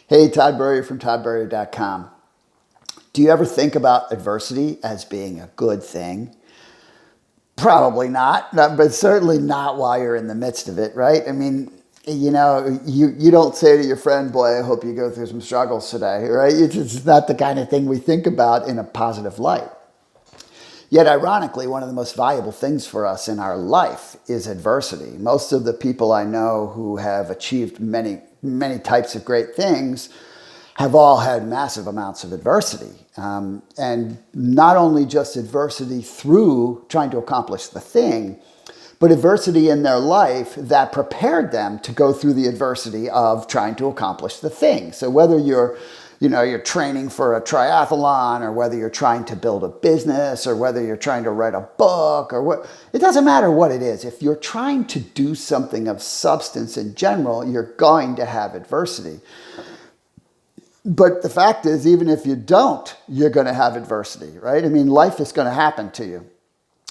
Hey, tburrier from tburrier.com. Do you ever think about adversity as being a good thing? Probably not, but certainly not while you're in the midst of it, right? I mean, you don't say to your friend, boy, I hope you go through some struggles today, right? It's not the kind of thing we think about in a positive light. Yet, ironically, one of the most valuable things for us in our life is adversity. Most of the people I know who have achieved many types of great things have all had massive amounts of adversity. And not only just adversity through trying to accomplish the thing, but adversity in their life that prepared them to go through the adversity of trying to accomplish the thing. So whether you're training for a triathlon, or whether you're trying to build a business, or whether you're trying to write a book, or what, it doesn't matter what it is. If you're trying to do something of substance in general, you're going to have adversity. But the fact is, even if you don't, you're going to have adversity, right? I mean, life is going to happen to you.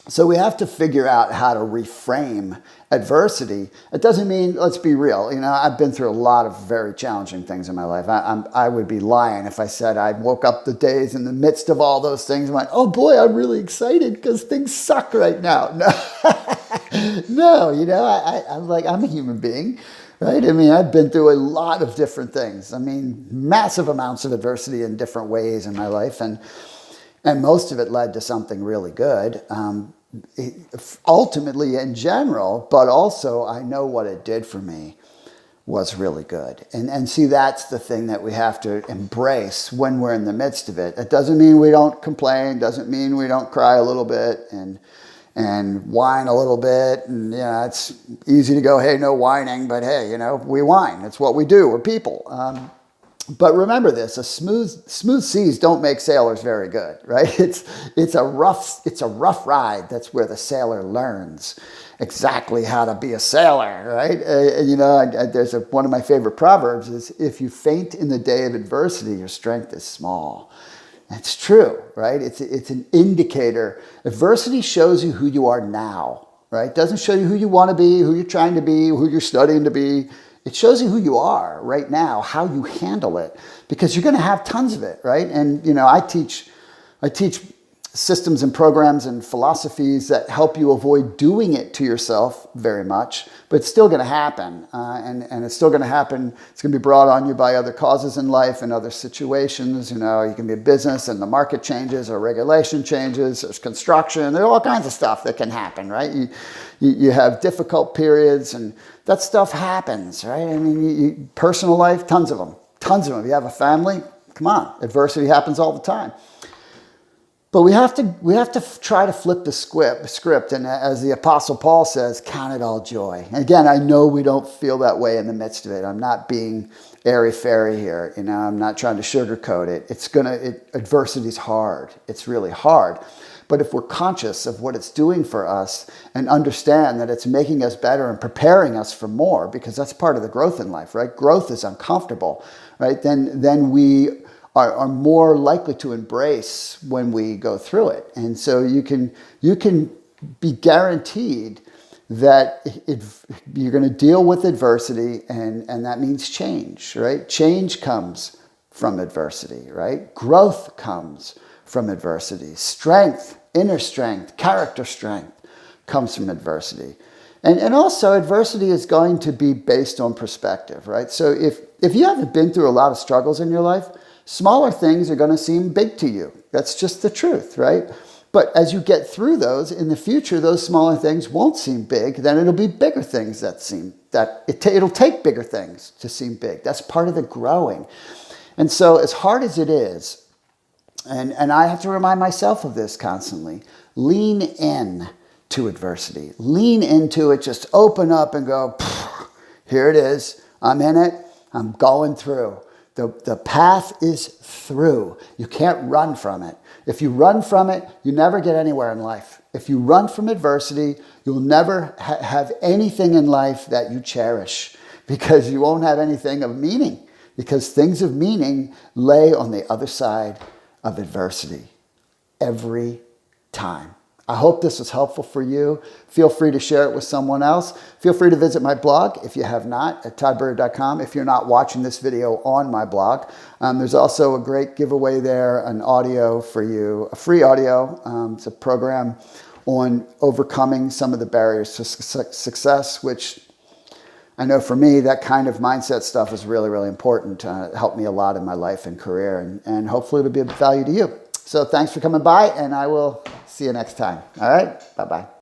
So we have to figure out how to reframe adversity. It doesn't mean, let's be real, I've been through a lot of very challenging things in my life. I would be lying if I said I woke up the days in the midst of all those things and went, oh boy, I'm really excited because things suck right now. No, I'm a human being, right? I mean, I've been through a lot of different things. I mean, massive amounts of adversity in different ways in my life. And most of it led to something really good. Ultimately in general, but also I know what it did for me was really good. And see, that's the thing that we have to embrace when we're in the midst of it. It doesn't mean we don't complain, doesn't mean we don't cry a little bit and whine a little bit. And it's easy to go, hey, no whining, but hey, we whine. It's what we do. We're people. But remember this: smooth seas don't make sailors very good, right? It's a rough ride. That's where the sailor learns exactly how to be a sailor, right? There's one of my favorite proverbs is, if you faint in the day of adversity, your strength is small. That's true, right? It's an indicator. Adversity shows you who you are now, right? It doesn't show you who you want to be, who you're trying to be, who you're studying to be. It shows you who you are right now, how you handle it, because you're going to have tons of it, right? And, I teach systems and programs and philosophies that help you avoid doing it to yourself very much, but it's still going to happen. And it's still going to happen. It's going to be brought on you by other causes in life and other situations. You can be a business and the market changes, or regulation changes, there's construction, there's all kinds of stuff that can happen, right? You have difficult periods, and that stuff happens, right? I mean, personal life, tons of them. If you have a family, come on, adversity happens all the time. But we have to try to flip the script, and as the Apostle Paul says, count it all joy. And again, I know we don't feel that way in the midst of it. I'm not being airy-fairy here. I'm not trying to sugarcoat it. Adversity's hard. It's really hard. But if we're conscious of what it's doing for us and understand that it's making us better and preparing us for more, because that's part of the growth in life, right? Growth is uncomfortable, right? Then we are more likely to embrace when we go through it. And so you can be guaranteed that you're going to deal with adversity, and that means change, right? Change comes from adversity, right? Growth comes from adversity. Strength, inner strength, character strength comes from adversity. And also adversity is going to be based on perspective, right? So if you haven't been through a lot of struggles in your life, smaller things are going to seem big to you. That's just the truth, right? But as you get through those, in the future, those smaller things won't seem big. Then it'll be bigger things it'll take bigger things to seem big. That's part of the growing. And so as hard as it is, and I have to remind myself of this constantly, lean in to adversity. Lean into it. Just open up and go, here it is. I'm in it. I'm going through. The path is through. You can't run from it. If you run from it, you never get anywhere in life. If you run from adversity, you'll never have anything in life that you cherish, because you won't have anything of meaning, because things of meaning lay on the other side of adversity every time. I hope this was helpful for you. Feel free to share it with someone else. Feel free to visit my blog if you have not at tburrier.com. If you're not watching this video on my blog, there's also a great giveaway there, an audio for you, a free audio. It's a program on overcoming some of the barriers to success, which I know for me, that kind of mindset stuff is really, really important. It helped me a lot in my life and career, and hopefully it'll be of value to you. So thanks for coming by, and I will see you next time. All right? Bye-bye.